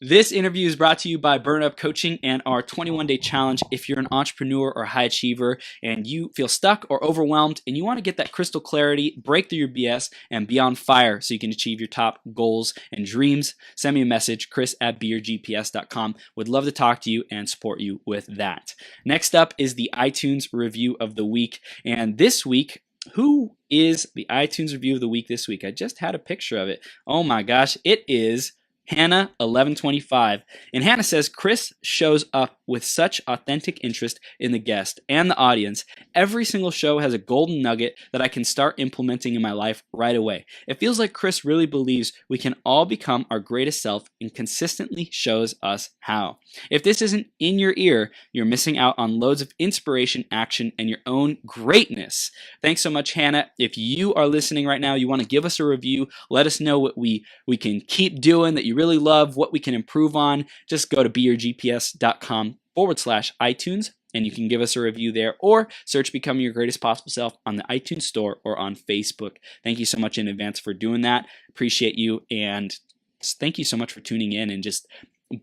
This interview is brought to you by Burn Up Coaching and our 21-day challenge. If you're an entrepreneur or high achiever and you feel stuck or overwhelmed and you want to get that crystal clarity, break through your BS, and be on fire so you can achieve your top goals and dreams, send me a message, chris@beyourgps.com. Would love to talk to you and support you with that. Next up is the iTunes review of the week. And this week, who is the iTunes review of the week this week? I just had a picture of it. Oh my gosh, it is Hannah 1125. And Hannah says, Chris shows up with such authentic interest in the guest and the audience. Every single show has a golden nugget that I can start implementing in my life right away. It feels like Chris really believes we can all become our greatest self and consistently shows us how. If this isn't in your ear, you're missing out on loads of inspiration, action, and your own greatness. Thanks so much, Hannah. If you are listening right now, you want to give us a review, let us know what we can keep doing that you really love, what we can improve on. Just go to beyourgps.com/iTunes and you can give us a review there, or search Becoming Your Greatest Possible Self on the iTunes Store or on Facebook. Thank you so much in advance for doing that. Appreciate you, and thank you so much for tuning in and just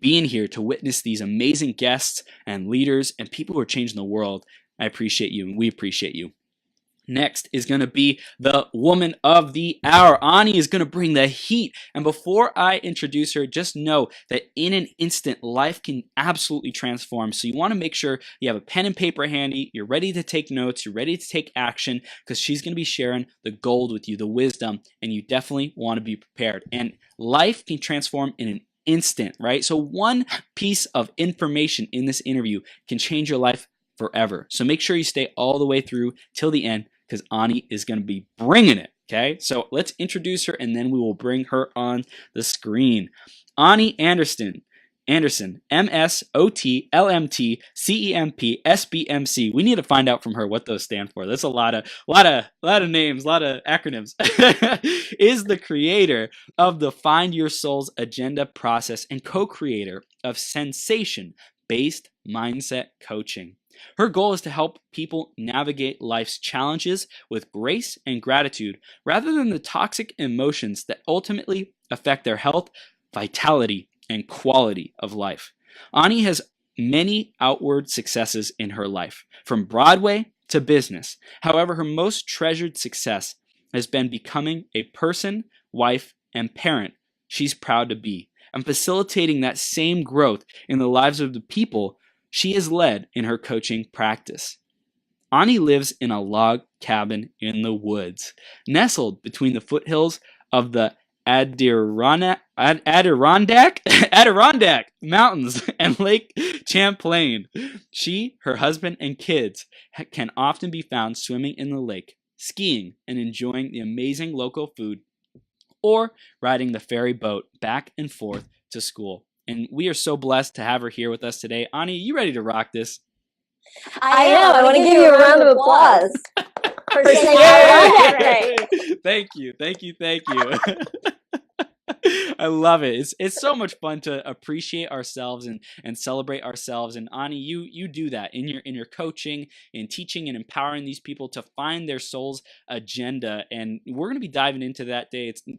being here to witness these amazing guests and leaders and people who are changing the world. I appreciate you, and we appreciate you. Next is going to be the woman of the hour. Ani is going to bring the heat. And before I introduce her, just know that in an instant, life can absolutely transform. So you want to make sure you have a pen and paper handy. You're ready to take notes. You're ready to take action, because she's going to be sharing the gold with you, the wisdom, and you definitely want to be prepared. And life can transform in an instant, right? So one piece of information in this interview can change your life forever. So make sure you stay all the way through till the end, because Ani is going to be bringing it, okay? So let's introduce her, and then we will bring her on the screen. Ani Anderson, MSOT, LMT, CEMP, SBMC. We need to find out from her what those stand for. That's a lot of names, a lot of acronyms. Is the creator of the Find Your Soul's Agenda process and co-creator of sensation-based mindset coaching. Her goal is to help people navigate life's challenges with grace and gratitude, rather than the toxic emotions that ultimately affect their health, vitality, and quality of life. Ani has many outward successes in her life, from Broadway to business. However, her most treasured success has been becoming a person, wife, and parent she's proud to be, and facilitating that same growth in the lives of the people she has led in her coaching practice. Ani lives in a log cabin in the woods, nestled between the foothills of the Adirondack Mountains and Lake Champlain. She, her husband, and kids can often be found swimming in the lake, skiing, and enjoying the amazing local food, or riding the ferry boat back and forth to school. And we are so blessed to have her here with us today. Ani, you ready to rock this? I am. I want to give you a round of applause for saying I love it. Thank you. I love it. It's so much fun to appreciate ourselves and celebrate ourselves. And Ani, you do that in your coaching, in teaching and empowering these people to find their soul's agenda. And we're going to be diving into that today. It's going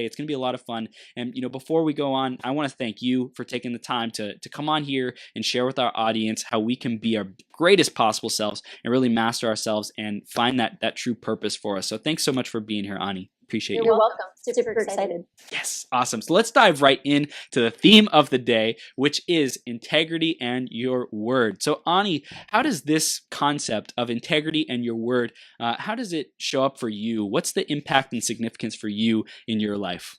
to be a lot of fun. And before we go on, I want to thank you for taking the time to come on here and share with our audience how we can be our greatest possible selves and really master ourselves and find that true purpose for us. So thanks so much for being here, Ani. Appreciate you. You're welcome. Super excited. Yes, awesome. So let's dive right in to the theme of the day, which is integrity and your word. So Ani, how does this concept of integrity and your word, how does it show up for you? What's the impact and significance for you in your life?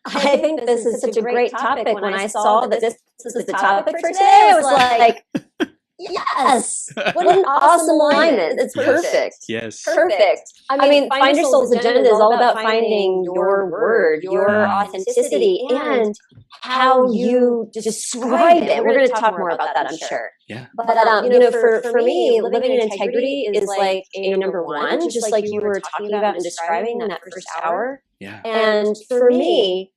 I think this is such a great topic. When I saw that this was the topic for today, I was like, yes, what an awesome alignment. It's perfect. Yes. Perfect. I mean, Find Your Soul's Agenda is all about finding your word, your authenticity, and how you describe it. We're going to talk more about that, I'm sure. Yeah. But, for me, living in integrity is like a number one, just like you were talking about and describing in that first hour. Yeah. And for me,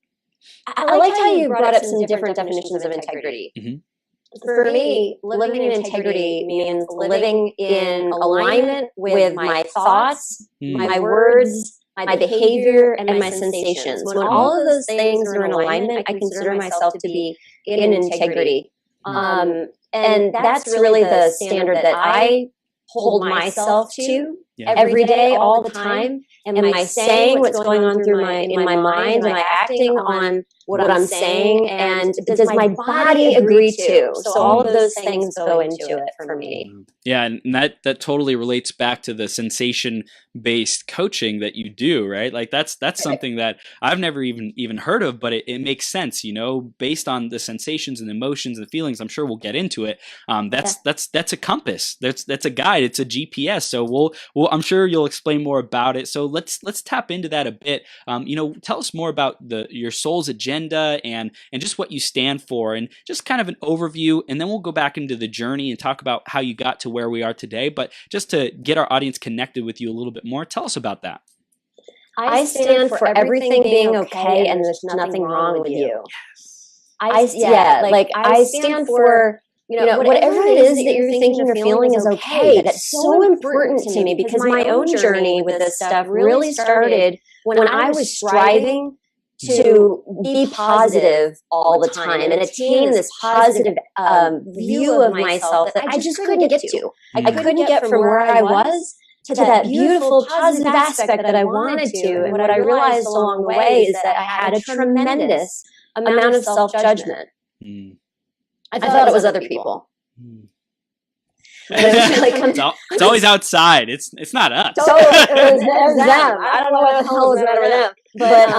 I like how you brought up some different definitions of integrity. Mm-hmm. For me, living in integrity means living in alignment with my thoughts, my words, my behavior, and my sensations. When all of those things are in alignment, I consider myself to be in integrity. And that's really the standard that I hold myself to every day, all the time. Am I saying what's going on in my mind? Am I acting on what I'm saying? And does my body agree to? So all of those things go into it for me. Yeah, and that totally relates back to the sensation-based coaching that you do, right? Like that's something that I've never even heard of, but it makes sense, based on the sensations and emotions and feelings. I'm sure we'll get into it. That's a compass. That's a guide. It's a GPS. So I'm sure you'll explain more about it. So let's tap into that a bit. Tell us more about your soul's agenda and just what you stand for, and just kind of an overview, and then we'll go back into the journey and talk about how you got to where we are today. But just to get our audience connected with you a little bit more, tell us about that. I stand for everything being okay and there's nothing wrong with you. I stand for, whatever it is that you're thinking or feeling is okay. That's so important to me, because my own journey with this stuff really started when I was striving to be positive all the time and attain this positive view of myself that I just couldn't get to. I couldn't get from where I was to that beautiful positive aspect that I wanted to. And what I realized along the way is that I had a tremendous amount of self-judgment. I thought it was other people. It's always outside. It's not us. So it was them. I don't know what the hell was the matter with them. But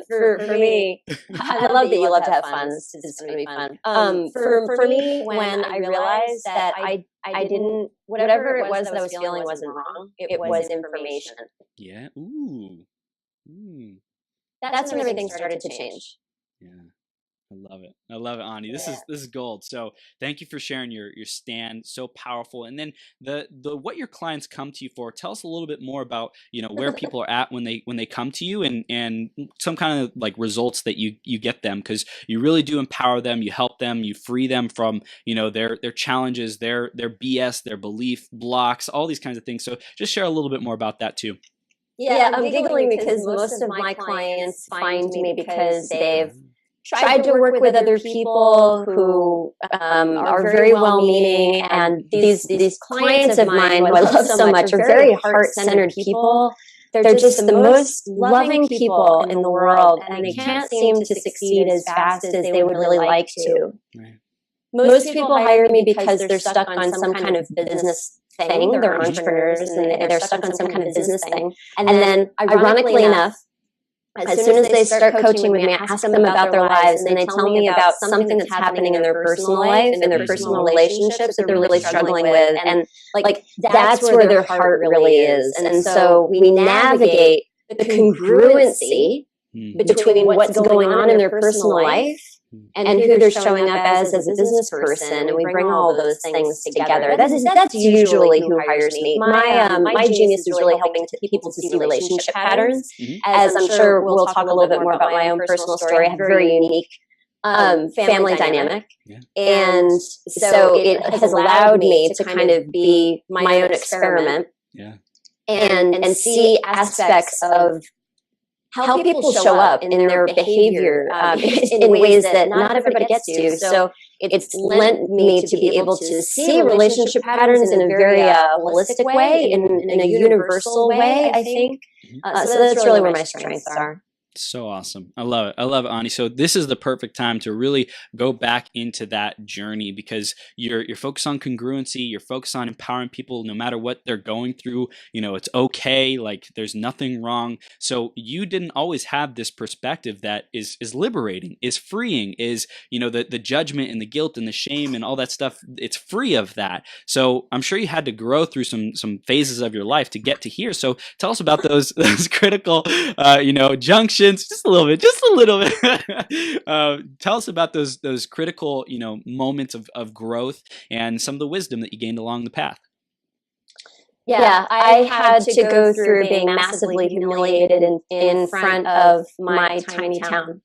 for me, I love that you love to have fun. This is going to be fun. For me, when I realized that I didn't, whatever it was that I was feeling wasn't wrong. It was information. Yeah. Ooh. That's when everything started to change. Yeah. I love it, Ani. This is gold. So thank you for sharing your stand. So powerful. And then the what your clients come to you for. Tell us a little bit more about where people are at when they come to you, and some kind of like results that you get them, because you really do empower them. You help them. You free them from their challenges, their BS, their belief blocks, all these kinds of things. So just share a little bit more about that too. Yeah, I'm giggling because most of my clients find me because they've tried to work with other people who are very well-meaning, and these clients of mine who I love so much are very heart-centered people. They're just the most loving people in the world, and they can't seem to succeed as fast as they would really like to. Right. Most people hire me because they're stuck on some kind of business thing. They're entrepreneurs, and they're stuck on some kind of business thing. And then, ironically enough, as soon as they start coaching with me, I ask them about their lives, and they tell me about something that's happening in their personal life, in their personal relationships that they're really struggling with. And that's where their heart really is. And so we navigate the congruency between what's going on in their personal life and who they're showing up as a business person, and we bring all those things together. That's usually who hires me. My genius is really helping people to see relationship patterns. As I'm sure we'll talk a little bit more about my own personal story. I have a very unique family dynamic, and so it has allowed me to kind of be my own experiment, and see aspects of how people show up in their behavior in ways that not everybody gets to. So it's lent me to be able to see relationship patterns in a very holistic way, in a universal way, I think. So that's really where my strengths are. So awesome. I love it, Ani. So this is the perfect time to really go back into that journey, because you're focused on congruency. You're focused on empowering people no matter what they're going through. It's okay. Like there's nothing wrong. So you didn't always have this perspective that is liberating, is freeing, is, the judgment and the guilt and the shame and all that stuff. It's free of that. So I'm sure you had to grow through some phases of your life to get to here. So tell us about those critical, junctions. Just a little bit. Tell us about those critical, moments of growth and some of the wisdom that you gained along the path. Yeah, I had to go through being massively humiliated in front of my tiny town.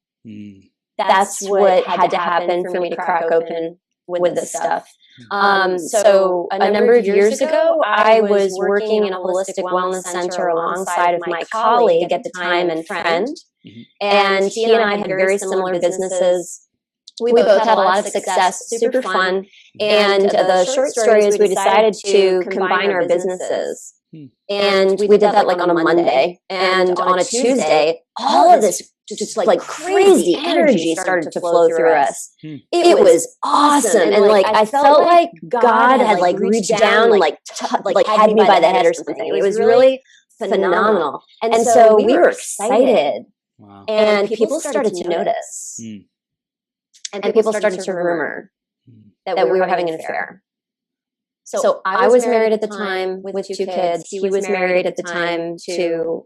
That's what had to happen for me to crack open with this stuff. So a number of years ago, I was working in a holistic wellness center alongside of my colleague at the time and friend. And he and I had very similar businesses. we both had a lot of success, super fun. And the short story is we decided to combine our businesses. And we did that like on a Monday. And on a Tuesday, all of this just like crazy energy started to flow through us. It was awesome. And like, I felt like God had like reached down and like had me by the head or something. It was really phenomenal. And so we were excited. Wow. And people started to notice. And people started to rumor that we were having an affair. So I was married at the time with 2 kids. He was married at the time to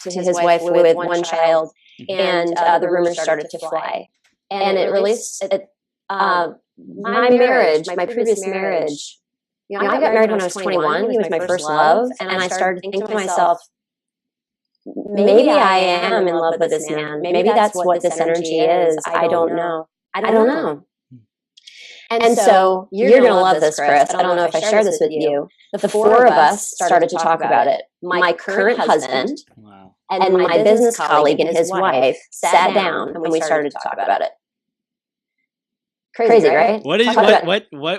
his wife with 1 child. And the rumors started to fly. And it really, my marriage, my previous marriage, I got married when I was 21. He was my first love. And I started thinking to myself, maybe I am in love with this man. Maybe that's what this energy is. I don't know. I don't know. And so you're going to love this, Chris. I don't know if I share this with you. The 4 of us started to talk about it. My current husband and my business colleague and his wife sat down and we started to talk about it. Crazy, right? What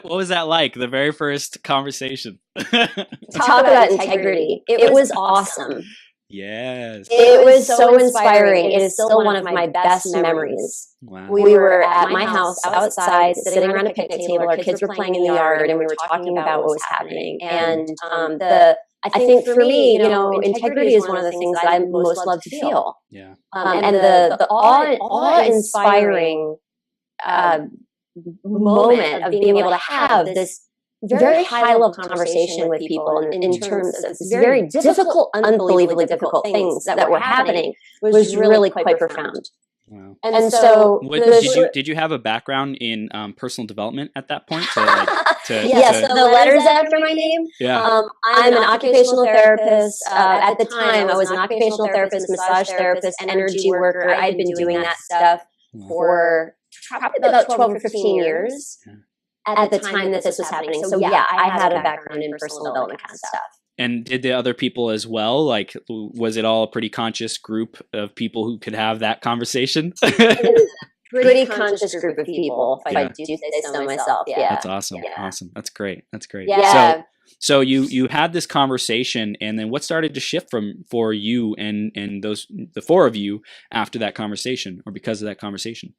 was that like? The very first conversation. Talk about integrity. It was awesome. Yes. It was so inspiring. It is still one of my best memories. Wow. We were at my house outside sitting around a picnic table. Our kids were playing in the yard and we were talking about what was happening. And I think for me, integrity is one of the things that I most love to feel. Yeah. And the awe-inspiring moment of being able to have this very high level conversation with people in terms of very difficult, unbelievably difficult things that were happening was really quite profound. Wow. And so, did you have a background in personal development at that point? Yes, the letters after my name. Yeah. I'm an occupational therapist. At the time, I was an occupational therapist, massage therapist, energy worker. I'd been doing that stuff for probably about 12 or 15 years. Yeah. At the time that this was happening. So yeah, I had a background in personal development kind of stuff. And did the other people as well? Like, was it all a pretty conscious group of people who could have that conversation? Pretty conscious group of people, if I do say so myself. Yeah. That's awesome. Yeah. Awesome. That's great. Yeah. So you had this conversation, and then what started to shift for you and the 4 of you after that conversation, or because of that conversation?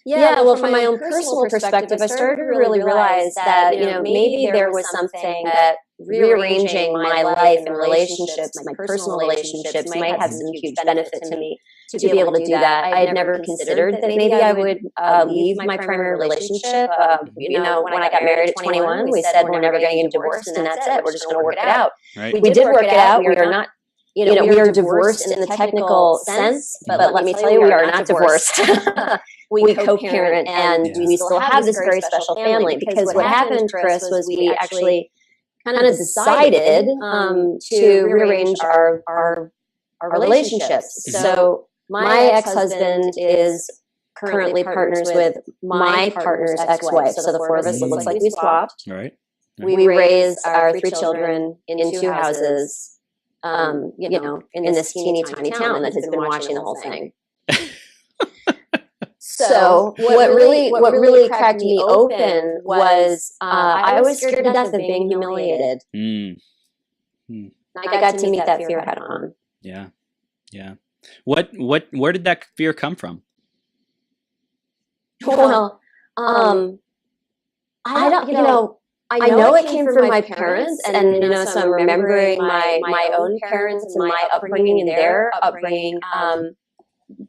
Yeah, well, from my own personal perspective, I started to really realize that, maybe there was something that rearranging my life and relationships, my personal relationships, might have some huge benefit to me to be able to do that. I had never considered that maybe I would leave my primary relationship. When I got married at 21, we said we're never going to get divorced, and that's it. We're just going to work it out. Right. We did work it out. We are not. We are divorced in the technical sense, but let me tell you, we are not divorced. We co-parent, and we still have this very special family, because what happened, Chris, was we actually kind of decided to rearrange our relationships. So my ex-husband is currently partners with my partner's ex-wife. So the 4 of us, it looks like we swapped. All right. We raised our 3 children in 2 houses. In this teeny tiny town that has been watching the whole thing. So what really cracked me open was I was scared to death of being humiliated. I got to meet that fear head on. Yeah. Where did that fear come from? Well, I don't, I know it came from my parents, and so I'm remembering my own parents and my upbringing and their upbringing.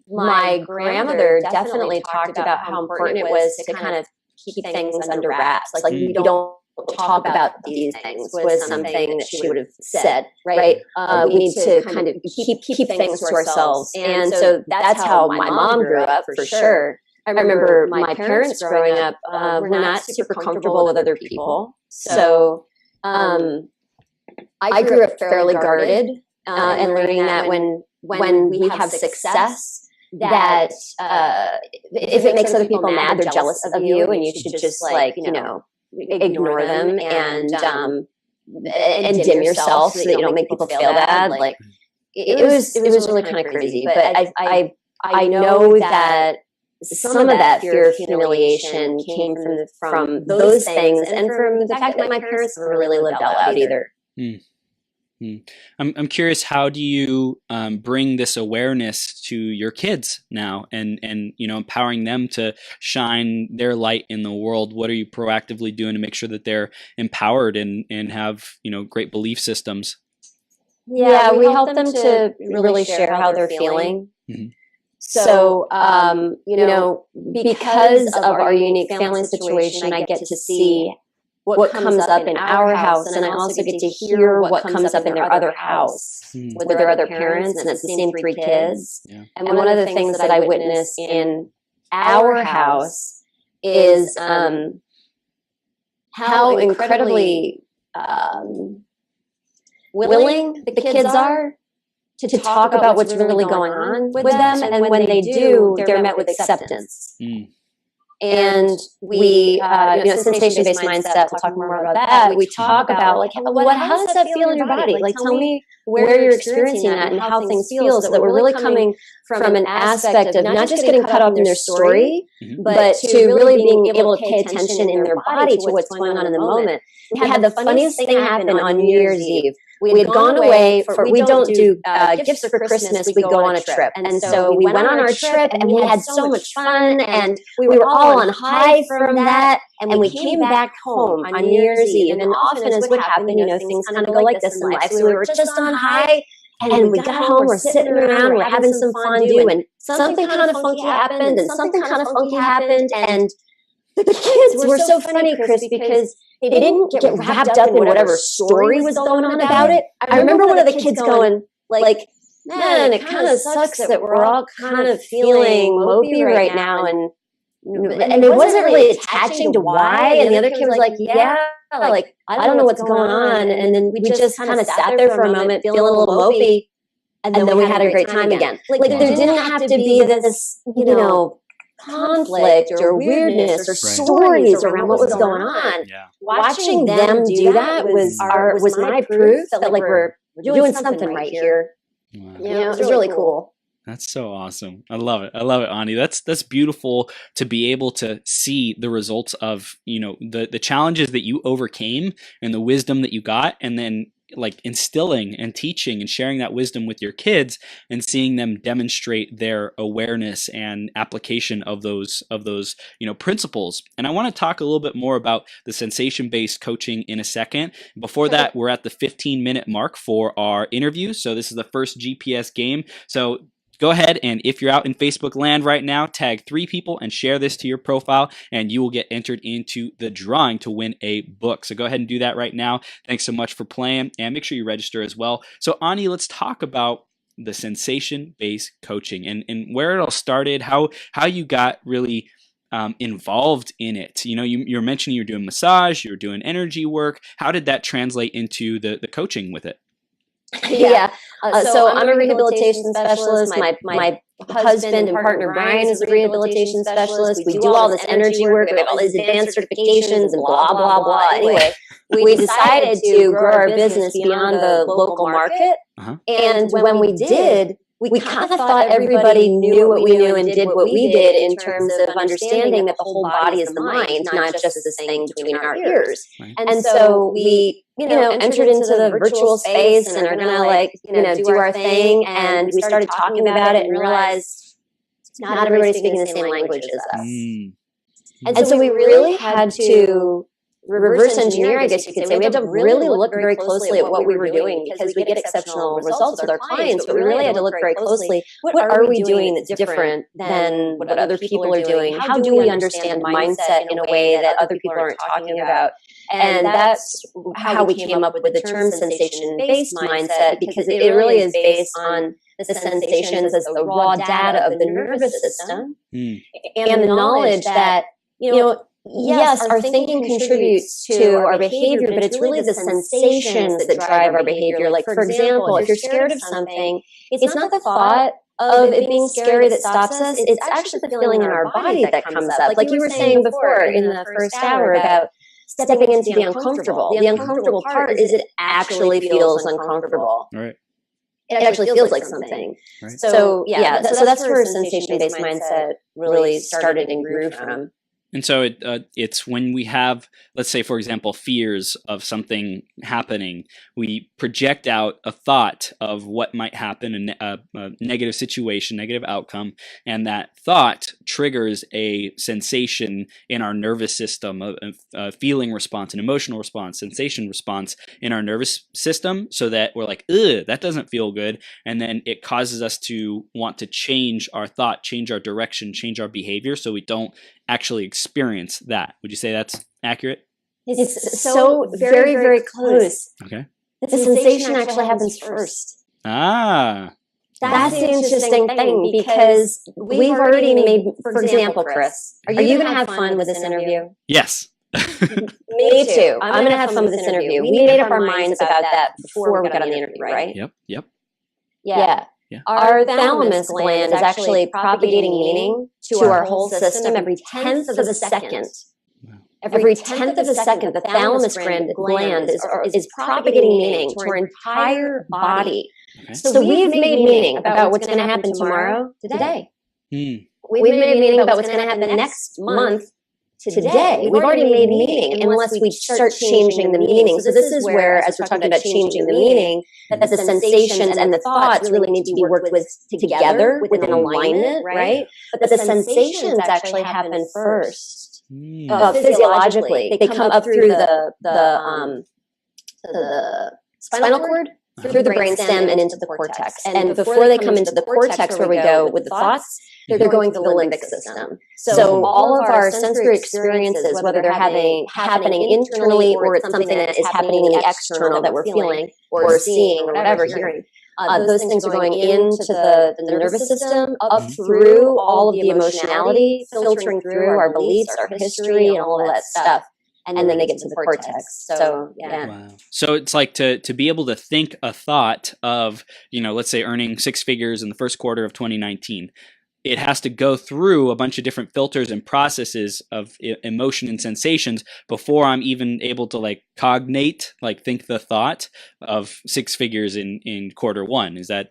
My grandmother definitely talked about how important it was to kind of keep things under wraps. Like you don't talk about these things was something that she would have said, right? We need to kind of keep things to ourselves. And so that's how my mom grew up, for sure. I remember my parents growing up were not super comfortable with other people. So I grew up fairly guarded and learning that when we have success, that if it makes other people mad, they're jealous of you, and you should just ignore them and dim yourself so that you don't make people feel bad. Like it was really kind of crazy, but I know that some of that fear of humiliation came from those things, and from the fact that my parents never really lived out loud either. I'm curious, how do you bring this awareness to your kids now, and empowering them to shine their light in the world? What are you proactively doing to make sure that they're empowered and have great belief systems? Yeah, we help them to really share how they're feeling. Mm-hmm. So, because of our unique family situation, I get to see what comes up in our house, and I also get to hear what comes up in their other house with their other parents, and it's the same 3 kids. Yeah. And one of the things that I witnessed in our house is how incredibly willing the kids are to talk about what's really going on with them, and when they do, they're met with acceptance. And we, sensation-based mindset, we'll talk more about that. We talk about, like, how does that feel in your body? Like, tell me where you're experiencing that and how things feel, so that we're really coming from an aspect of not just getting caught up in their story, but to really being able to pay attention in their body to what's going on in the moment. We had the funniest thing happen on New Year's Eve. We had gone away we don't do gifts for Christmas, we go on a trip. And so we went on our trip, and we had so much fun, and we were all on high from that. And we came back home on New Year's Eve, and often as would happen, things kind of go like this in life. So we were just on high, and we got home, we're sitting around, we're having some fondue, and something kind of funky happened, and something kind of funky happened, and the kids were so funny, Chris, because they didn't get wrapped up in whatever story was going on about it. I remember one of the kids going, like, man, it kind of sucks that we're all kind of feeling mopey right now, and it wasn't really attaching to why, and the other kid was like, yeah, like, I don't know what's going on, and then we just kind of sat there for a moment, feeling a little mopey, and then we had a great time again. Like, there didn't have to be this, conflict or weirdness or stories around what was going on. Yeah. Watching them do that was my proof that, like, we're doing something right here. Wow. It was really cool. That's so awesome. I love it. I love it, Ani. That's beautiful to be able to see the results of, the challenges that you overcame and the wisdom that you got, and then like instilling and teaching and sharing that wisdom with your kids, and seeing them demonstrate their awareness and application of those principles. And I want to talk a little bit more about the sensation-based coaching in a second. Before that, we're at the 15-minute mark for our interview. So this is the first GPS game. So go ahead, and if you're out in Facebook land right now, tag 3 people and share this to your profile, and you will get entered into the drawing to win a book. So go ahead and do that right now. Thanks so much for playing, and make sure you register as well. So Ani, let's talk about the sensation-based coaching and where it all started, how you got really involved in it. You're mentioning you're doing massage, you're doing energy work. How did that translate into the coaching with it? Yeah. So I'm a rehabilitation specialist. My husband and partner, Brian, is a rehabilitation specialist. We do all this energy work. We have all these advanced certifications and blah, blah, blah. Anyway, we decided to grow our business beyond the local market. And when we did, we kind of thought everybody knew what we knew and did what we did in terms of understanding that the whole body is the mind, not just this thing between our ears. Right. And so we, entered into the virtual space and are going to do our thing. And we started talking about it and realized not everybody's speaking the same language as us. And so we really had to reverse engineer, I guess you could say. We had to really look very closely at what we were doing, because we get exceptional results with our clients, but we really had to look very closely. What are we doing that's different than what other people are doing? How do we understand mindset in a way that other people aren't talking about? And that's how we came up with the term sensation-based mindset, because it really is based on the sensations as the raw data of the nervous system and the knowledge that, yes, our thinking contributes to our behavior, but it's really the sensations that drive our behavior. Like, for example, if you're scared of something, it's not the thought of it being scary that stops us. It's actually the feeling in our body that comes up. Like you were saying before in the first hour about stepping into the uncomfortable. The uncomfortable part is it actually feels uncomfortable. Right. it actually feels like something. Right. So so that's where sensation-based mindset really started and grew from. And so it's when we have, let's say, for example, fears of something happening, we project out a thought of what might happen, a negative situation, negative outcome, and that thought triggers a sensation in our nervous system, a feeling response, an emotional response, sensation response in our nervous system, so that we're like, ugh, that doesn't feel good. And then it causes us to want to change our thought, change our direction, change our behavior, so we don't actually experience that. Would you say that's accurate? It's so very, very close. Okay. The sensation actually happens first. Ah. That's the interesting thing, because we've already made, for example, Chris, are you going to have fun with this interview? Yes. Me too. I'm going to have fun with this interview. We made up our minds about that before we got on the interview, right? Yep. Yeah. Our thalamus gland is actually propagating meaning to our whole system every 10th of a second. Wow. Every 10th of a second, the thalamus gland is propagating meaning to our entire body. Okay. So we've made meaning about what's going to happen tomorrow, today. Hmm. We've made meaning about what's going to happen next month, today. We've already made meaning unless we start changing the meaning. So this is where, as we're talking about changing the meaning, that the sensations and the thoughts really need to be worked with together, within alignment, right? But the sensations actually happen first. Physiologically, they come up through the spinal cord, through the brainstem and into the cortex. And before they come into the cortex, where we go with the thoughts, they're going through the limbic system. So all of our sensory experiences, whether they're happening internally or it's something that is happening in the external that we're feeling or seeing or whatever, hearing, those things are going into the nervous system, up through all of the emotionality, filtering through our beliefs, our history, and all of that stuff. And then they get to the cortex. So, yeah. Wow. So it's like to be able to think a thought of, let's say earning six figures in the first quarter of 2019. It has to go through a bunch of different filters and processes of emotion and sensations before I'm even able to cognate, think the thought of six figures in quarter one. Is that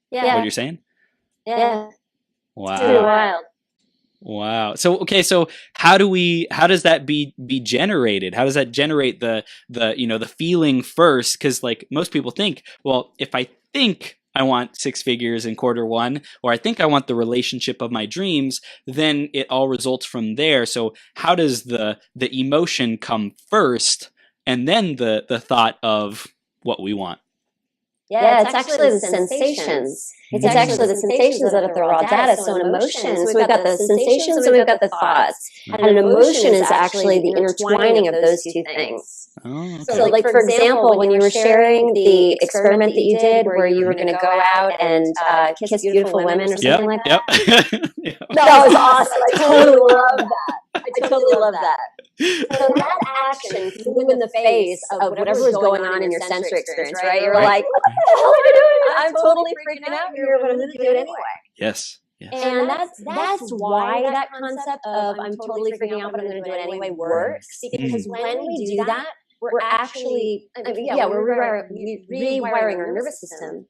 what you're saying? Yeah. Wow. It's pretty wild. Wow. So how does that be generated? How does that generate the feeling first? Because most people think, well, if I think I want six figures in quarter one, or I think I want the relationship of my dreams, then it all results from there. So how does the emotion come first and then the thought of what we want? Yeah, it's actually the sensations. It's actually the sensations that are the raw data. So an emotion, so we've got the sensations and we've got the thoughts. And an emotion is actually the intertwining of those two things. Oh, okay. So for example, when you were sharing the experiment that you did where you were going to go out and kiss beautiful women or something like that. Yep. That was awesome. I totally love that. I totally love that. So that action flew in the face of whatever was going on in your sensory experience, right? You're like, what the hell am I doing? I'm totally freaking out here, but I'm going to do it anyway. Yes. And that's why that concept of I'm totally freaking out, but I'm going to do it anyway works. Because when we do that, we're actually, we're rewiring our nervous system.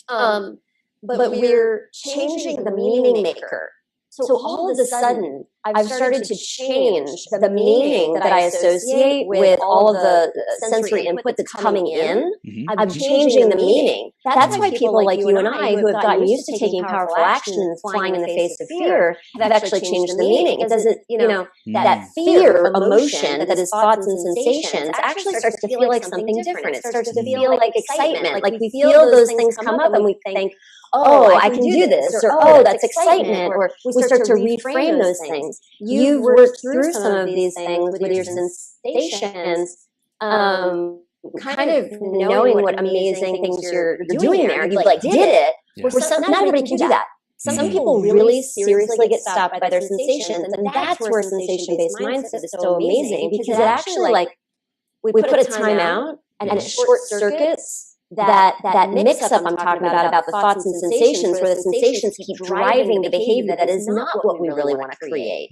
But we're changing the meaning maker. So all of a sudden, I've started to change the meaning that I associate with all of the sensory input that's coming in. Mm-hmm. I'm changing the meaning. That's why people like you and I, who have gotten used to taking powerful action and flying in the face of fear, have actually changed the meaning. It doesn't, that fear emotion that is thoughts and sensations actually starts to feel like something different. It starts to feel like excitement. Like we feel those things come up and we think, oh, I can do this, or oh, that's excitement, or we start to reframe those things. You've worked through some of these things with your sensations, kind of knowing what amazing things you're doing there. You did it. Yeah. Not everybody can do that. Some people really seriously get stopped by their sensations, and that's where sensation-based mindset is so amazing, because it actually we put a time out and it short circuits that mix-up I'm talking about the thoughts and sensations, where the sensations keep driving the behavior that is not what we really want to create.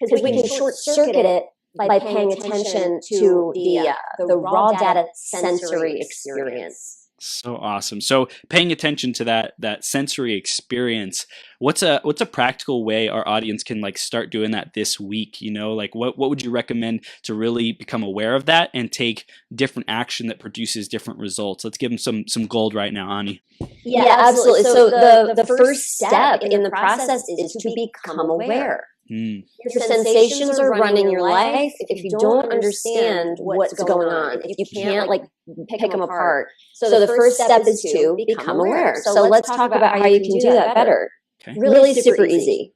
Because we can short-circuit it by paying attention to the raw data sensory experience. So awesome. So paying attention to that sensory experience, what's a practical way our audience can like start doing that this week? Like what would you recommend to really become aware of that and take different action that produces different results? Let's give them some gold right now, Ani. Yeah, absolutely. So the first step in the process is to become aware. Your sensations are running your life. If you don't understand what's going on, if you can't like pick them apart. So the first step is to become aware. So let's talk about how you can do that better. Okay. Really super easy.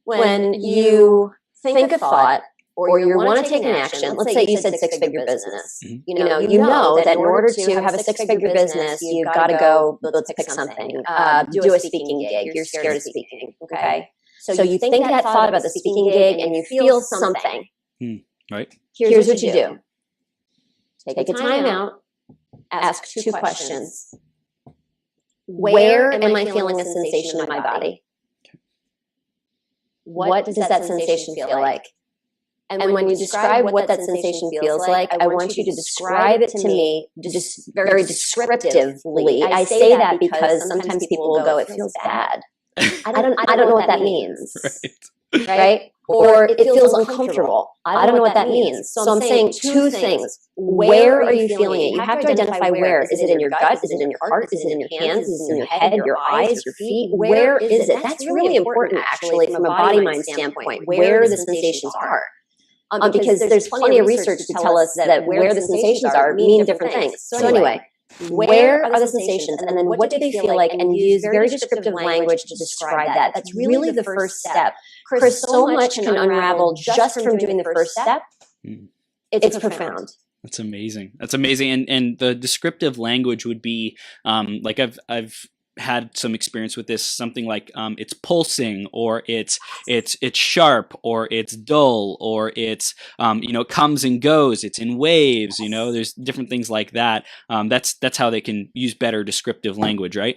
When you think a thought or you want to take an action, let's say you said six-figure business. You know that in order to have a six-figure business, you've got to go, let's pick something, do a speaking gig. You're scared of speaking, okay? So you think that thought about the speaking gig and you feel something. Right. Here's what you do. Take a time out, ask two questions. Where am I feeling a sensation in my body? What does that sensation feel like? And when you describe what that sensation feels like, I want you to describe it to me just very descriptively. I say that because sometimes people will go, it feels bad. I don't know what that means. Right? Or it feels uncomfortable. I don't know what that means. So I'm saying two things. Where are you feeling it? You have to identify where. Is it in your gut? Is it in your heart? Is it in your hands? Is it in your head, your eyes, your feet? Where is it? That's really important, actually, from a body-mind standpoint, where the sensations are. Because there's plenty of research to tell us that where the sensations are mean different things. So anyway, where are the sensations? And then what do they feel like? And use very descriptive language to describe that. That's really the first step. Chris, so much can unravel just from doing the first step. It's profound. That's amazing. That's amazing. And the descriptive language would be like I've had some experience with this, something like it's pulsing, or it's sharp, or it's dull, or it's it comes and goes, it's in waves, there's different things like that. That's how they can use better descriptive language, right?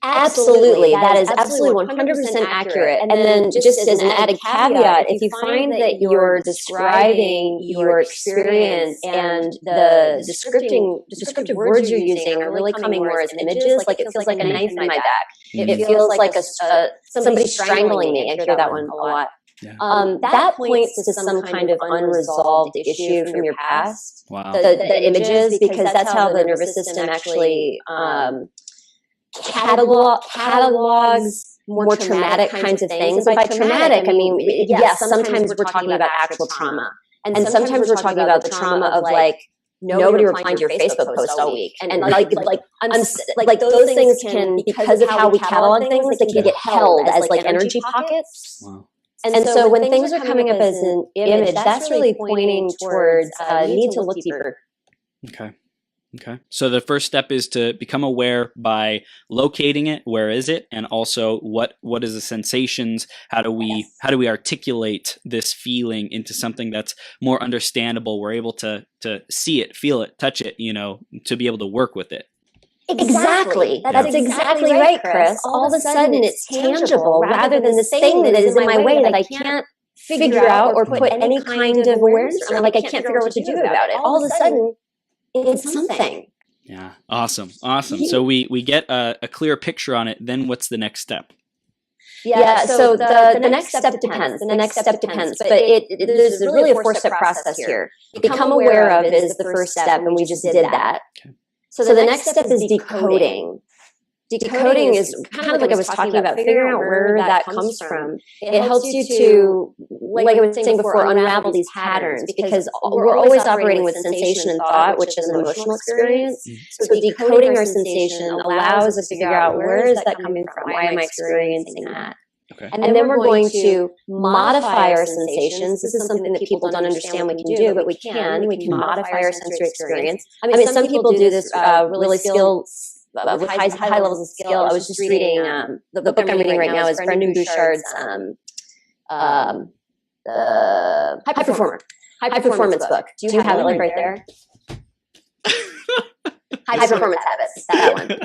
Absolutely. That is absolutely 100% accurate. And then just as an added caveat, if you find that you're describing your experience and the descriptive words you're using are really coming more as images, like it feels like a knife in my back. It feels like somebody strangling me. I hear that one a lot. Yeah. That points to some kind of unresolved issue from your past. Wow. The images, because that's how the nervous system actually catalogs more traumatic kinds of things. And by traumatic, I mean, yes, sometimes we're talking about actual trauma. And sometimes we're talking about the trauma of like, nobody replied to your Facebook post all week. And like those things can, because of how we catalog things, they can get held as like energy pockets. Wow. And so when things are coming up as an image, that's really pointing towards need to look deeper. Okay. So the first step is to become aware by locating it. Where is it? And also what is the sensations? How do we articulate this feeling into something that's more understandable? We're able to see it, feel it, touch it, to be able to work with it. Exactly. That's exactly right, Chris. All of a sudden it's tangible rather than this thing that is in my way that I can't figure out or put any kind of awareness around. Like I can't figure out what to do about it. All of a sudden it's something. Yeah. Awesome. So we get a clear picture on it. Then what's the next step? Yeah, so the next step depends. But there's really a four-step process here. Become aware of is the first step, and we just did that. Okay. So the next step is decoding. Decoding is kind of like I was talking about, figuring out where that comes from. It helps you to, like I was saying before, unravel these patterns, because we're always operating with sensation and thought, which is an emotional experience. So decoding our sensation allows us to figure out, where is that coming from? Why am I experiencing that? Okay. And then we're going to modify our sensations. This is something that people don't understand we can do, but we can. We can modify our sensory experience. I mean, some people do this really skilled with high levels of skill. I was just reading, the book I'm reading right now is Brendan Bouchard's High Performance book. Do you have it like right there? High Performance Habits, that one.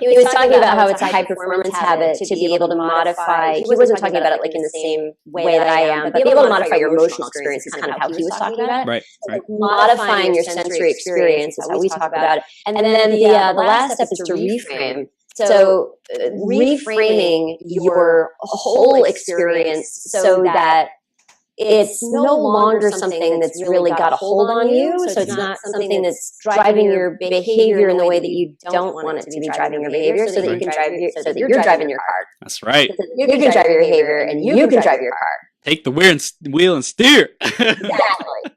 he was talking about how it's a high performance habit to be able to modify. He wasn't talking about it like in the same way that I am, but be able to modify your emotional experience is kind of how he was talking about it. Right. So like modifying your sensory experience is how we talk about it. And then the last step is to reframe. So reframing your whole experience so that it's no longer something that's really got a hold on you. So it's not something that's driving your behavior in the way that you don't want it to be driving your behavior, so that you can drive so that you're driving your car. That's right. So you can drive your behavior and you can drive your car. Take the wheel and steer.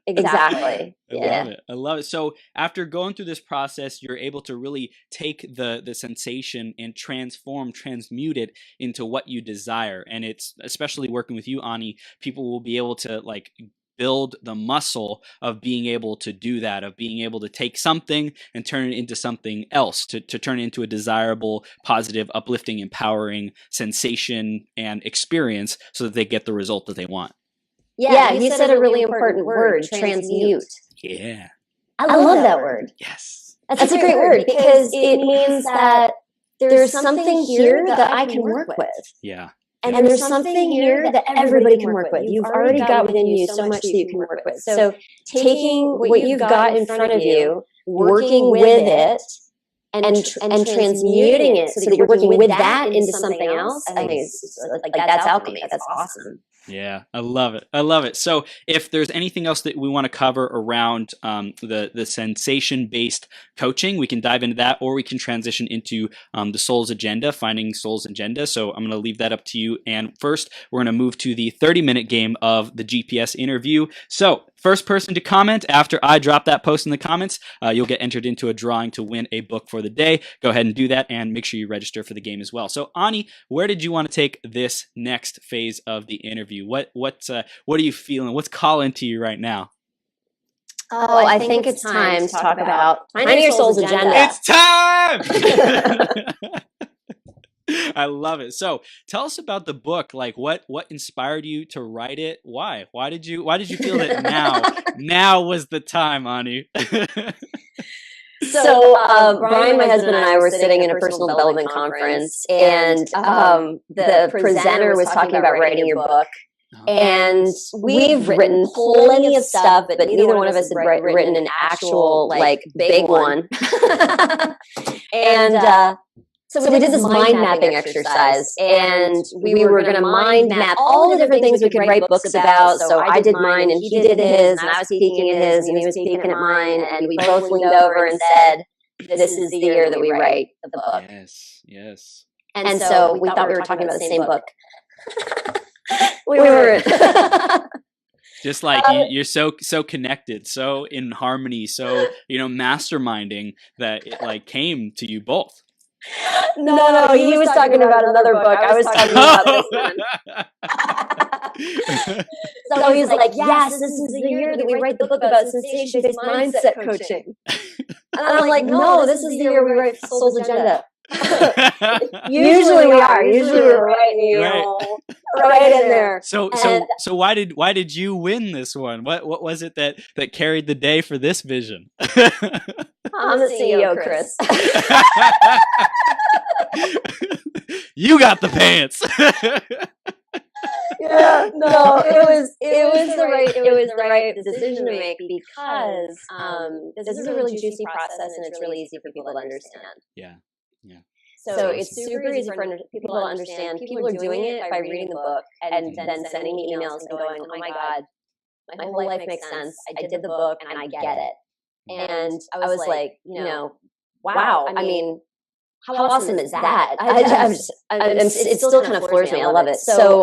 Exactly. I love it. So after going through this process, you're able to really take the sensation and transmute it into what you desire. And it's especially working with you, Ani, people will be able to like build the muscle of being able to do that, of being able to take something and turn it into something else, to turn it into a desirable, positive, uplifting, empowering sensation and experience so that they get the result that they want. Yeah, you said a really important word, transmute. Yeah. I love that word. Yes. That's a great word because it means that there's something here that I can work with. Yeah. And there's something here that everybody can work with. You've already got within you so much that you can work with. So taking what you've got in front of you, working with it, and transmuting it so that you're working with that into something else, I think it's like that's alchemy. That's awesome. Yeah, I love it. I love it. So if there's anything else that we want to cover around the sensation-based coaching, we can dive into that, or we can transition into the Soul's Agenda, finding Soul's Agenda. So I'm going to leave that up to you. And first, we're going to move to the 30-minute game of the GPS interview. So first person to comment after I drop that post in the comments, you'll get entered into a drawing to win a book for the day. Go ahead and do that, and make sure you register for the game as well. So Ani, where did you want to take this next phase of the interview? What are you feeling? What's calling to you right now? Oh, I think it's time to talk about finding your soul's agenda. It's time! I love it. So tell us about the book. Like what inspired you to write it? Why? Why did you feel that now was the time, Ani? So Brian, my husband, and I were sitting in a personal development conference, and the presenter was talking about writing your book. And we've written plenty of stuff, but neither one of us had written an actual like big one. And so we did this mind mapping exercise, and we were going to mind map all the different things we could write books about. So I did mine, and he did his, and I was peeking at his, and he was peeking at mine, and we both leaned over and said, "This is the year that we write the book." Yes. And so we thought we were talking about the same book. We weren't. Just like you're so connected, so in harmony, so masterminding that it like came to you both. No, he was talking about another book. I was talking about this one. So he's like, yes, this is the year that we write the book about sensation-based mindset coaching. And I'm like, no, this is the year we write Soul's Agenda. Usually we are. Usually we're writing right in there. So why did you win this one? What was it that carried the day for this vision? I'm the CEO, Chris. You got the pants. Yeah, no, it was the right decision to make because this is a really juicy process, and it's really easy for people to understand. Yeah. So it's super easy for people to understand. People are doing it by reading the book and then sending me emails and going, "Oh my God, my whole life makes sense. I did the book and I get it." And I was like, wow. I mean, how awesome is that? It still kind of floors me. I love it. So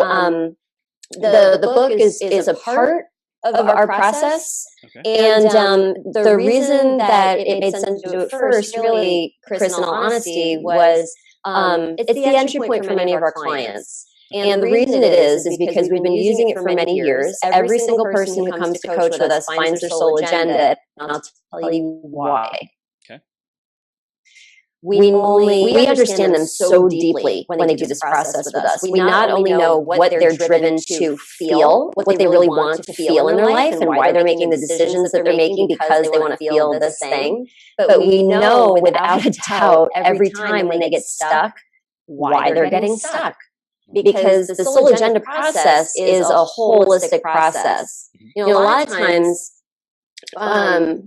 the book is a part of our process. Okay. And the reason that it made sense to do it first, really, Chris, in all honesty, was it's the entry point for many of our clients. And the reason it is because we've been using it for many years. Every single person who comes to coach with us finds their soul agenda, and I'll tell you why. Okay. we understand them so deeply when they do this process with us. We not only know what they're driven to feel, what they really want to feel in their life, and why they're making the decisions that they're making because they want to feel this thing, but we know without a doubt every time when they get stuck why they're getting stuck. Because the soul agenda process is a holistic process. You know, a lot of times,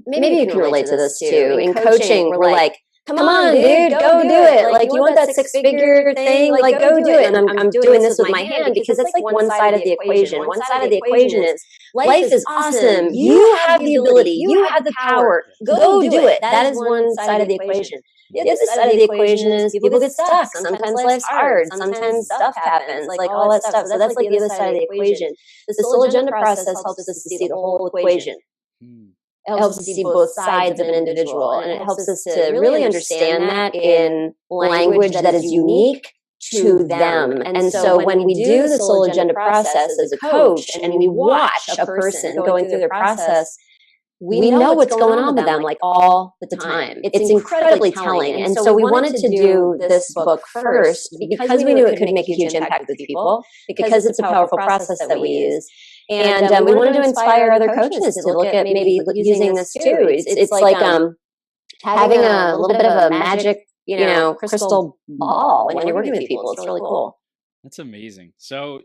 maybe you can relate to this too. In coaching, we're like, come on, dude, go do it. Like, you want that six-figure thing? Like, go do it. And I'm doing this with my hand because it's like one side of the equation. One side of the equation is life is awesome. You have the ability. You have the power. Go do it. That is one side of the equation. The other side of the equation is people get stuck. Sometimes life's hard. Sometimes stuff happens, like all that stuff. So that's like the other side of the equation. The soul agenda process helps us to see the whole equation. It helps us see both sides of an individual, and it helps us to really understand that in language that is unique to them. And so when we do the soul agenda process as a coach and we watch a person going through their process, we know what's going on with them like all the time. It's incredibly telling. And so we wanted to do this book first because we knew it could make a huge impact with people, because it's a powerful process that we use. And we wanted to inspire other coaches to look at maybe using this too. It's like having a little bit of a magic, crystal ball when you're working with people. It's really cool. That's amazing. So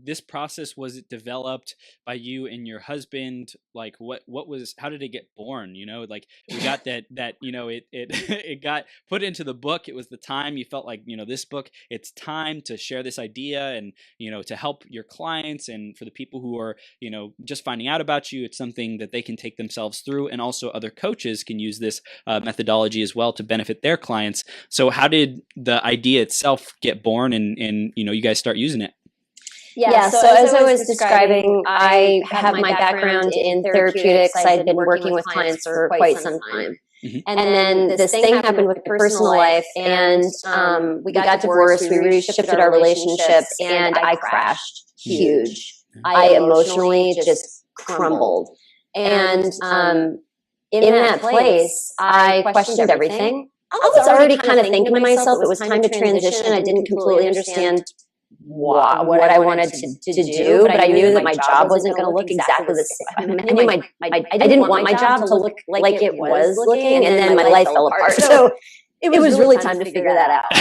this process, was it developed by you and your husband? Like how did it get born? Like we got that, it got put into the book. It was the time you felt like, this book, it's time to share this idea and, to help your clients, and for the people who are, just finding out about you, it's something that they can take themselves through, and also other coaches can use this methodology as well to benefit their clients. So how did the idea itself get born, and you guys start using it? Yeah, so as I was describing, I have my background in therapeutics. I'd been working with clients for quite some time. Mm-hmm. And then this thing happened with my personal life, and we got divorced, we reshifted our relationships, and I crashed huge. I emotionally just crumbled. And in that place, I questioned everything. I was already kind of thinking to myself it was time to transition. I didn't completely understand what I wanted to do, but I knew that my job wasn't going to look exactly the same. I knew I didn't want my job to look like it was looking, and then my life fell apart. So it was really time to figure that out.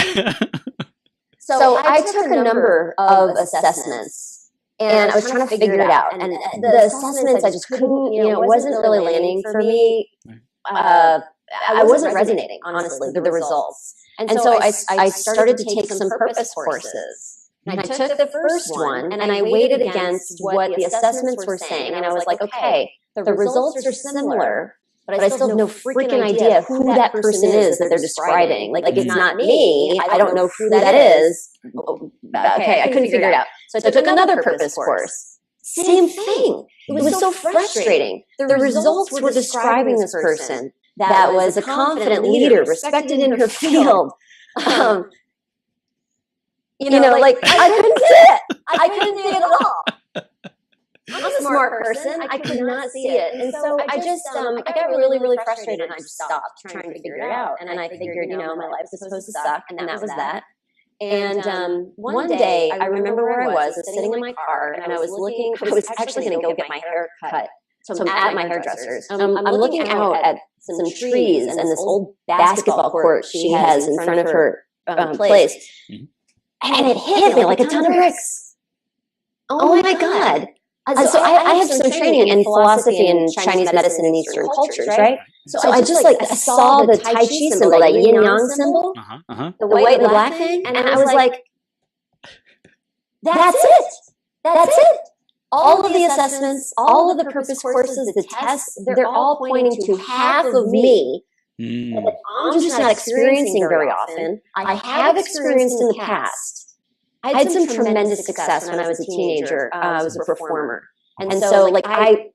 So I took a number of assessments, and I was trying to figure it out. And the assessments, I just couldn't, it wasn't really landing for me. I wasn't resonating, honestly, with the results. And so I started to take some purpose courses. And I took the first one, and I weighed it against what the assessments were saying. And I was like, okay, the results are similar, but I still have no freaking idea who that person is that they're describing. Like it's not me. I don't know who that is. Okay, I couldn't figure it out. So I took another purpose course. Same thing. It was so frustrating. The results were describing this person that was a confident leader, respected in her field. Like I couldn't see it. I couldn't see it at all. I'm a smart person. I could not see it. And so I just, I got really, really frustrated, and I just stopped trying to figure it out. And I figured, my life was supposed to suck, and that was that. And one day, I remember where I was sitting in my car, and I was actually going to go get my hair cut. So I'm at my hairdresser's. I'm looking out at some trees and this old basketball court she has in front of her place. Mm-hmm. And it hit me like a ton of bricks. Oh my God. So I have some training in philosophy and Chinese medicine and Eastern cultures, right? So I just I saw the Tai Chi symbol, that yin yang symbol, the white and the black thing, and I was like, that's it. That's it. All of the assessments, all of the purpose courses, the tests, they're all pointing to half of me that I'm just not experiencing very often. I have experienced in the past. I had some tremendous success when I was a teenager. I was a performer. And so I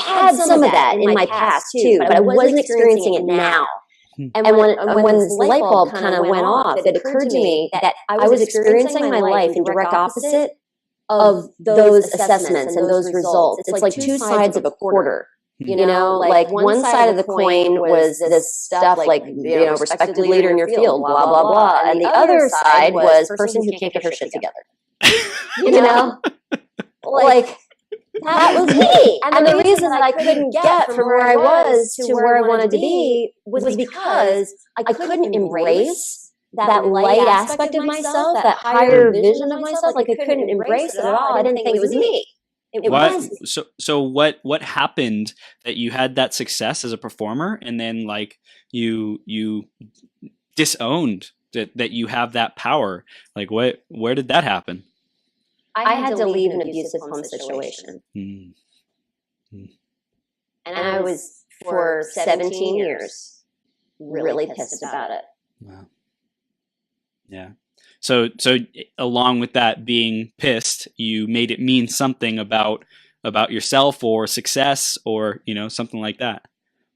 had some of that in my past too, but I wasn't experiencing it now. And when this light bulb kind of went off, it occurred to me that I was experiencing my life in direct opposite of those assessments and those results. It's like two sides of a quarter. You know, like one side of the coin was this stuff like, you know, respected leader in your field, blah, blah, blah. And the other side was person who can't get her shit together. You know, like that was me. And the reason that I couldn't get from where I was to where I wanted to be was because I couldn't embrace that light aspect of myself, that higher vision of myself. Like I couldn't embrace it at all. I didn't think it was me. So what happened that you had that success as a performer, and then like you disowned that you have that power? Like where did that happen? I had to leave an abusive home situation. And I was for 17 years really pissed about it. Wow. Yeah. So along with that being pissed, you made it mean something about yourself or success or, you know, something like that.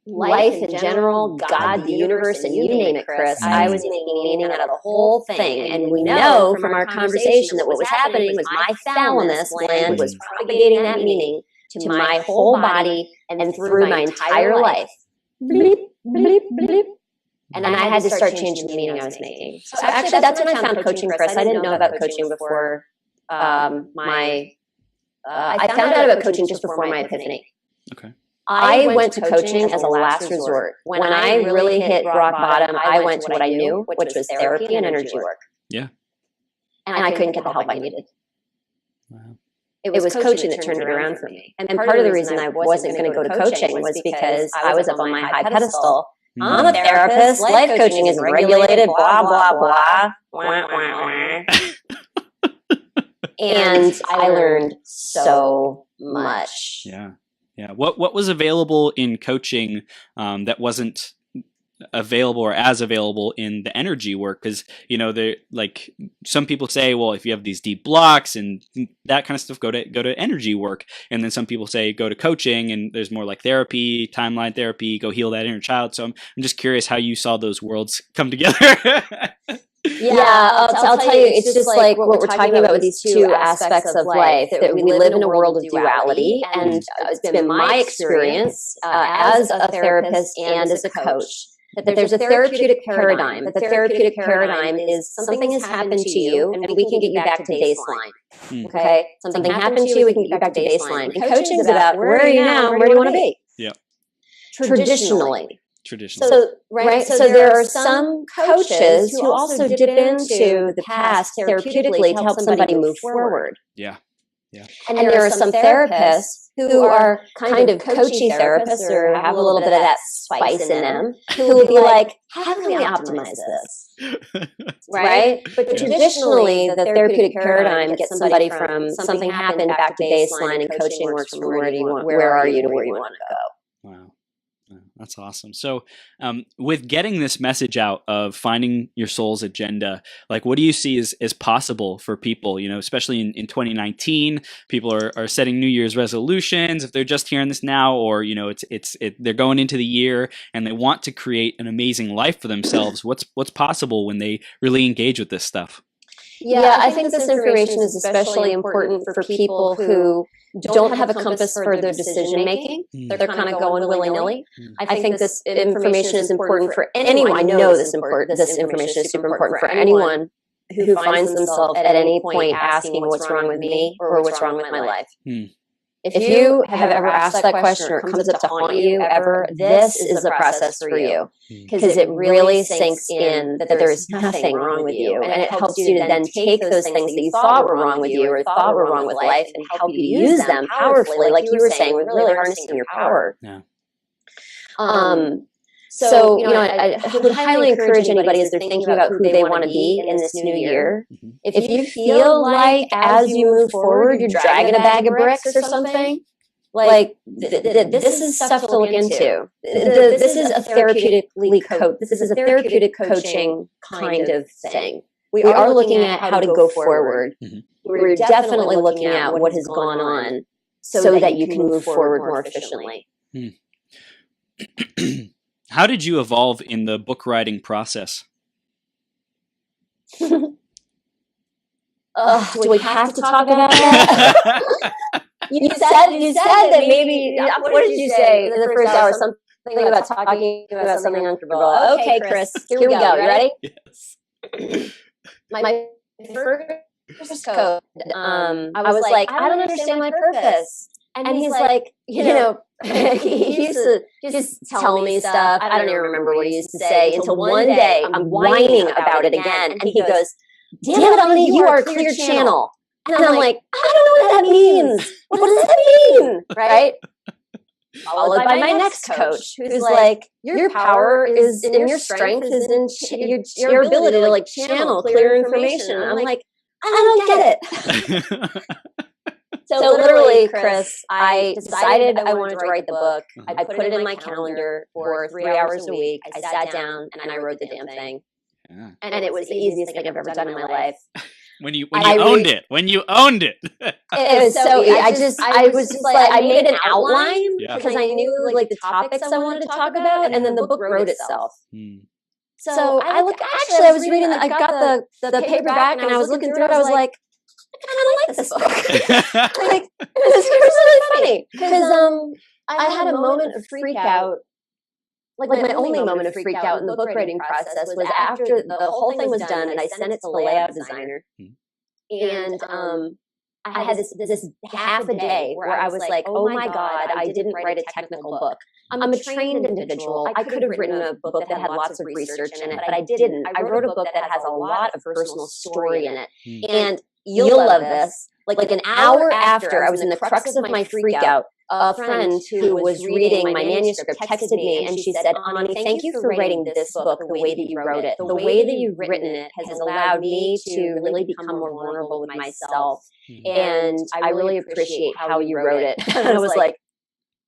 Life in general, God, the universe, and you name it, Chris. I was making meaning out of the whole thing. And we know from our conversation that what was happening was my thalamus gland was propagating that meaning to my whole body and through my entire life. Bleep, bleep, bleep. And I had to start changing the meaning I was making. So actually, that's when I found coaching, Chris. I didn't know about coaching before I found out about coaching just before my epiphany. Okay. I went to coaching as a last resort. When I really hit rock bottom, I went to what I knew, which was therapy and energy work. Yeah. And I couldn't get the help I needed. Wow. It was coaching that turned it around for me. And part of the reason I wasn't going to go to coaching was because I was up on my high pedestal. I'm a therapist. Life coaching is regulated, blah, blah, blah. Wah, wah, wah. And I learned so much. Yeah. Yeah. What was available in coaching that wasn't available or as available in the energy work? Because, you know, like some people say, well, if you have these deep blocks and that kind of stuff, go to energy work. And then some people say go to coaching, and there's more like therapy, timeline therapy, go heal that inner child. So I'm just curious how you saw those worlds come together. Yeah, I'll tell you, it's just like what we're talking about with these two aspects of life, that we live in a world of duality. And it's been my experience as a therapist and as a coach that there's a therapeutic paradigm. But the therapeutic paradigm is something has happened to you and we can get you back to baseline. Okay? Something happened to you, we can get you back to baseline. And coaching is about where are you now, where do you want to be? Yeah. Traditionally. So there are some coaches who also dip into the past therapeutically to help somebody move forward. Yeah. Yeah. And there are some therapists who are kind of coachy therapists or have a little bit of that spice in them who will be like, how can we optimize this? Right? But traditionally, the therapeutic paradigm gets somebody from something happened back to baseline, and coaching works from where are you to where you want to go. Wow. That's awesome. So with getting this message out of finding your soul's agenda, like what do you see is possible for people, you know, especially in 2019, people are setting New Year's resolutions if they're just hearing this now, or, you know, they're going into the year and they want to create an amazing life for themselves. What's possible when they really engage with this stuff? Yeah, I think this information is especially important for people who don't have a compass for their decision making. They're kind of going willy-nilly. I think this information is important for anyone. I know this information is super important for anyone who finds themselves at any point asking what's wrong with me or what's wrong with my life. If you have ever asked that question or it comes up to haunt you ever, this is the process for you, because it really sinks in that there is nothing wrong with you, and it helps you to then take those things that you thought were wrong with you or thought were wrong with life and help you use them powerfully, like you were saying, with really harnessing your power. Yeah. So, you know, I would highly encourage anybody as they're thinking about who they want to be in this new year. If you feel like as you move forward, you're dragging a bag of bricks or something, like this is stuff to look into. This is a this is a therapeutic coaching kind of thing. We are looking at how to go forward. We're definitely looking at what has gone on so that you can move forward more efficiently. How did you evolve in the book writing process? Do we have to talk about that? you said that maybe, what did you say in the first hour? Something about talking about something uncomfortable. Okay, Chris, here we go. You ready? Yes. My first coach, I was like, I don't understand my purpose. And he's like, you know, he used to just tell me stuff. I don't even remember what he used to say until one day I'm whining about it again. And he goes, damn it, Melanie, you are a clear channel. And I'm like, I don't know what that means. What does that mean? Right? Followed by my next coach, who's like, your power is in your strength, is in your ability to like channel clear information. I'm like, I don't get it. So literally, Chris, I decided I wanted to write the book. I put it in my calendar for 3 hours a week. I sat down and I wrote the damn thing. Yeah. And it was the easiest thing I've ever done in my life. When you owned it. It was so easy. I was just like, I made an outline because I knew like the topics I wanted to talk about, and then the book wrote itself. So I was reading, I got the paperback and I was looking through it. I was like, I kind of like this book. Like, it was really funny because I had a moment of freak out. Like my only moment of freak out in the book writing process was after the whole thing was done and I sent it to the layout designer. And I had this half a day where I was like, oh my God, I didn't write a technical book. I'm a trained individual. I could have written a book that had lots of research in it, but I didn't. I wrote a book that has a lot of personal story in it. And you'll love this. Like an hour after I was in the crux of my freak out, a friend who was reading my manuscript texted me and she said, Ani, thank you for writing this book the way that you wrote it. The way that you've written it has allowed me to really become more vulnerable with myself. And I really appreciate how you wrote it. And I was like,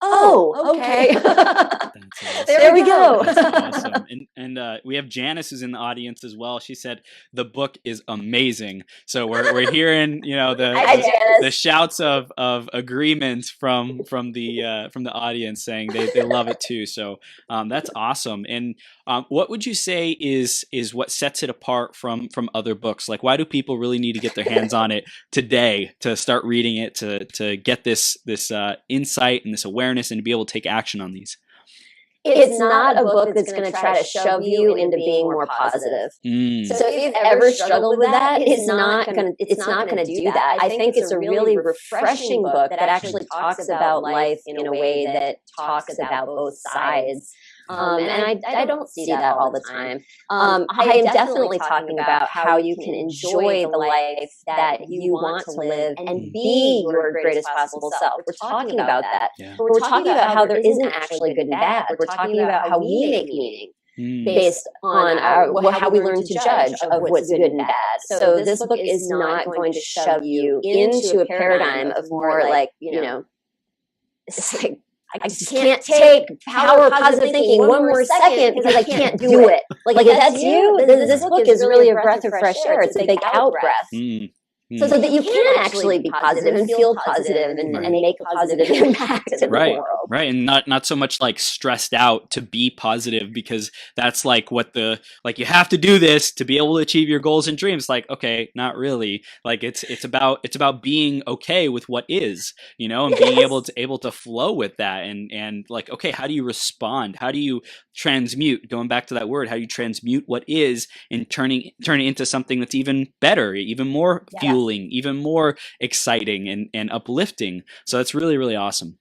oh, okay. Awesome. There we go. That's awesome. And we have Janice who's in the audience as well. She said the book is amazing. So we're hearing, you know, the shouts of agreement from the audience saying they love it too. So that's awesome. And what would you say is what sets it apart from other books? Like, why do people really need to get their hands on it today to start reading it, to get this insight and this awareness and to be able to take action on these? It's not a book that's going to try to shove you into being more positive. So if you've ever struggled with that, it's not going to do that. I think it's a really refreshing book that actually talks about life in a way that talks about both sides. And I don't see that all the time. I am definitely talking about how you can enjoy the life that you want to live and be your greatest possible self. We're talking about that. But we're talking about how there isn't actually good and bad. We're talking about how we make meaning based on how we learn to judge of what's good and bad. So this book is not going to shove you into a paradigm of more like, you know, it's like, I just can't take power positive thinking one more second because I can't do it. Like if that's you, this book is really a breath of fresh air. It's a big out breath. So that you can actually be positive and feel positive and make a positive impact in the world. Right. And not so much like stressed out to be positive, because that's like you have to do this to be able to achieve your goals and dreams. Like, okay, not really. Like it's about being okay with what is, you know, and being able to flow with that and like, okay, how do you respond? How do you transmute? Going back to that word, how do you transmute what is and turn it into something that's even better, even more fueling, even more exciting and uplifting. So that's really, really awesome.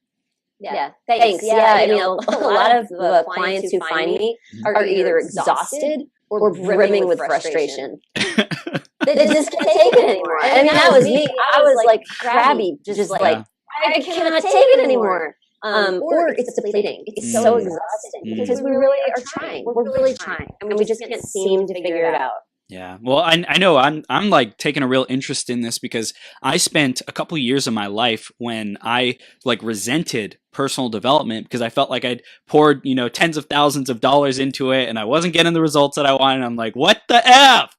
Yeah. Thanks. Yeah. I mean, a lot of the clients who find me are either exhausted or brimming with frustration. They just can't take it anymore. I mean, that was me. I was like crabby, just like, I cannot take it anymore. Or it's depleting. It's so exhausting because we really are trying. We're really trying, and we just can't seem to figure it out. Yeah. Well, I know I'm like taking a real interest in this because I spent a couple years of my life when I like resented personal development because I felt like I'd poured, tens of thousands of dollars into it and I wasn't getting the results that I wanted. I'm like, what the F?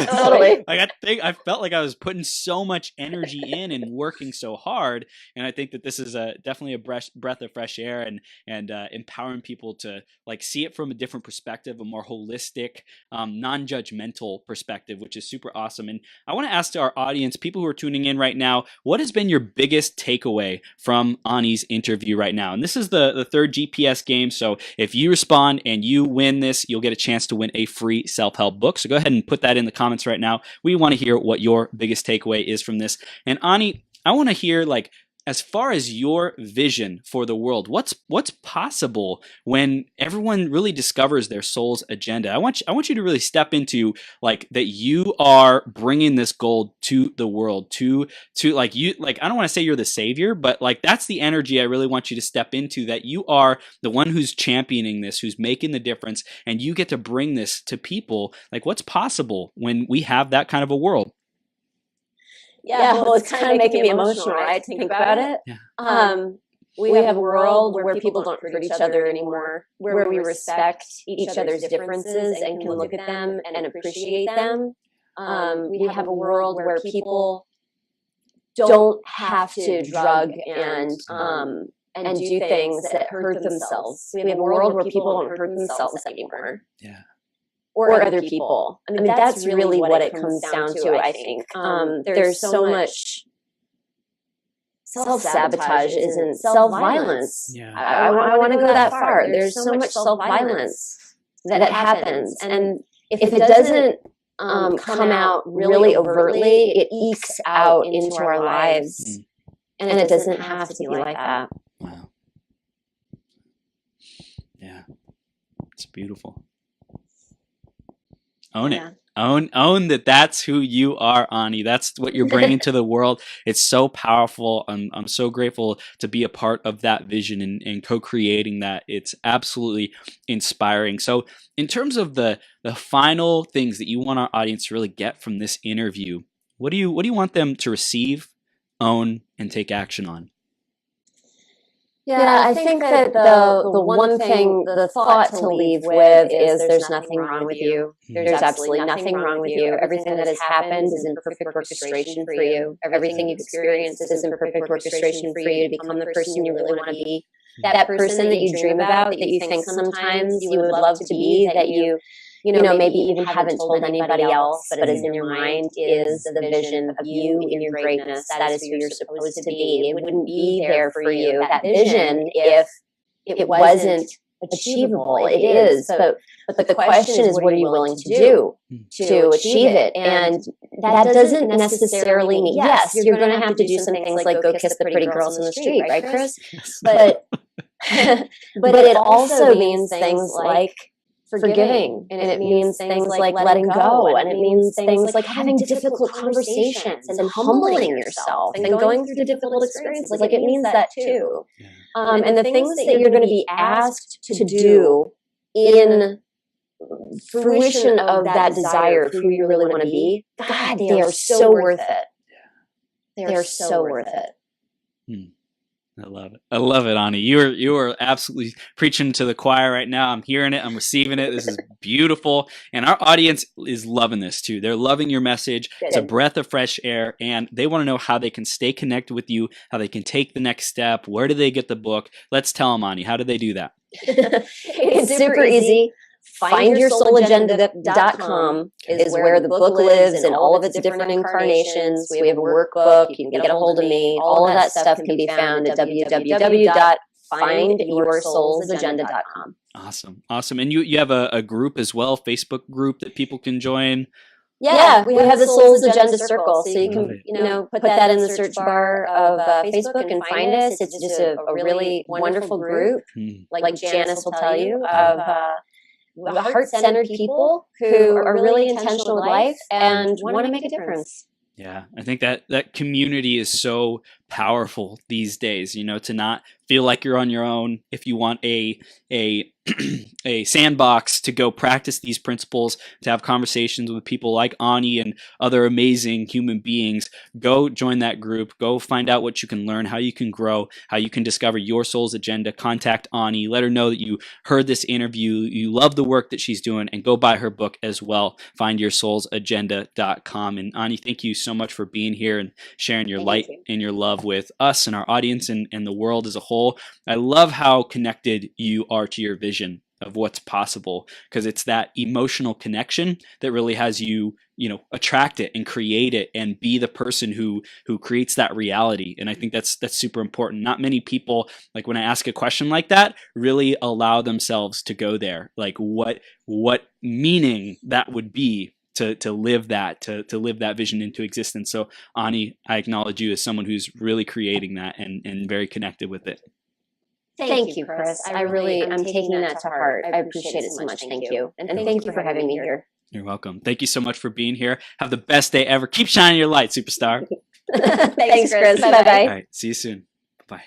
Totally. I felt like I was putting so much energy in and working so hard. And I think that this is definitely a breath of fresh air and empowering people to like see it from a different perspective, a more holistic, non-judgmental perspective, which is super awesome. And I want to ask to our audience, people who are tuning in right now, what has been your biggest takeaway from Ani's interview right now? And this is the third GPS game. So if you respond and you win this, you'll get a chance to win a free self-help book. So go ahead and put that in the comments right now. We want to hear what your biggest takeaway is from this. And Ani, I want to hear like, as far as your vision for the world, what's possible when everyone really discovers their soul's agenda? I want you to really step into like that you are bringing this gold to the world, to like you, like I don't want to say you're the savior, but like that's the energy I really want you to step into, that you are the one who's championing this, who's making the difference, and you get to bring this to people. Like what's possible when we have that kind of a world? Yeah, well, it's kind of making me emotional, right? Think about it. Yeah. We have a world where people don't hurt each other anymore, where we respect each other's differences and can look at them and appreciate them. We have a world where people don't have to drug and do things that hurt themselves. We have a world where people don't hurt themselves anymore. Yeah. Or other people. I mean, that's really what it comes down to, I think. There's so much self-sabotage, isn't self-violence. Yeah. I want to go that far. There's so much self-violence that happens. And if it doesn't come out really overtly, it ekes out into our lives. And it doesn't have to be like that. Wow. Yeah. It's beautiful. Own it. Own that that's who you are, Ani. That's what you're bringing to the world. It's so powerful. I'm so grateful to be a part of that vision and co-creating that. It's absolutely inspiring. So in terms of the final things that you want our audience to really get from this interview, what do you want them to receive, own, and take action on? Yeah, I think that the one thing, the thought to leave with is there's nothing wrong with you. There's absolutely nothing wrong with you. Everything that has happened is in perfect orchestration for you. Everything you've experienced is in perfect orchestration for you to become the person you really want to be. That person that you dream about, that you think sometimes you would love to be, that you maybe even haven't told anybody else, but is in your mind, is the vision of you in your greatness. That is who you're supposed to be. It wouldn't be there for you, that vision, if it wasn't achievable. It is, but the question is, what are you willing to do to achieve it? And that doesn't necessarily mean, yes, you're going to have to do some things like go kiss the pretty girls in the street, right, Chris? But it also means things like forgiving, and it means things like letting go, and it means things like having difficult conversations and humbling yourself and going through difficult experiences. Like it means that too. And the things that you're going to be asked to do in fruition of that desire of who you really want to be, God, they are so worth it. They are so worth it. I love it. I love it, Ani. You are absolutely preaching to the choir right now. I'm hearing it. I'm receiving it. This is beautiful. And our audience is loving this too. They're loving your message. It's a breath of fresh air. And they want to know how they can stay connected with you, how they can take the next step. Where do they get the book? Let's tell them, Ani. How do they do that? It's super easy. FindYourSoulAgenda.com is where the book lives in all of its different incarnations. We have a workbook. You can get a hold of me. All of that stuff can be found at www.findyoursoulsagenda.com. Awesome. And you have a group as well, Facebook group that people can join. Yeah, we have the Soul's Agenda Circle, so you can, put that in the search bar of Facebook and find us. It's just a really wonderful group, like Janice will tell you, of heart-centered people who are really intentional with life and want to make a difference. Yeah, I think that community is so powerful these days, you know, to not feel like you're on your own. If you want a a sandbox to go practice these principles, to have conversations with people like Ani and other amazing human beings, go join that group. Go find out what you can learn, how you can grow, how you can discover your soul's agenda. Contact Ani. Let her know that you heard this interview, you love the work that she's doing, and go buy her book as well, findyoursoulsagenda.com. And Ani, thank you so much for being here and sharing your light and your love with us and our audience and the world as a whole. I love how connected you are to your vision of what's possible, because it's that emotional connection that really has you, you know, attract it and create it and be the person who creates that reality. And I think that's super important. Not many people, like when I ask a question like that, really allow themselves to go there. Like what meaning that would be to live that, to live that vision into existence. So Ani, I acknowledge you as someone who's really creating that and very connected with it. Thank you, Chris. I'm taking that to heart. I appreciate it so much. Thank you. And thank you for having me here. You're welcome. Thank you so much for being here. Have the best day ever. Keep shining your light, superstar. Thanks, Chris. Bye-bye. All right. See you soon. Bye-bye.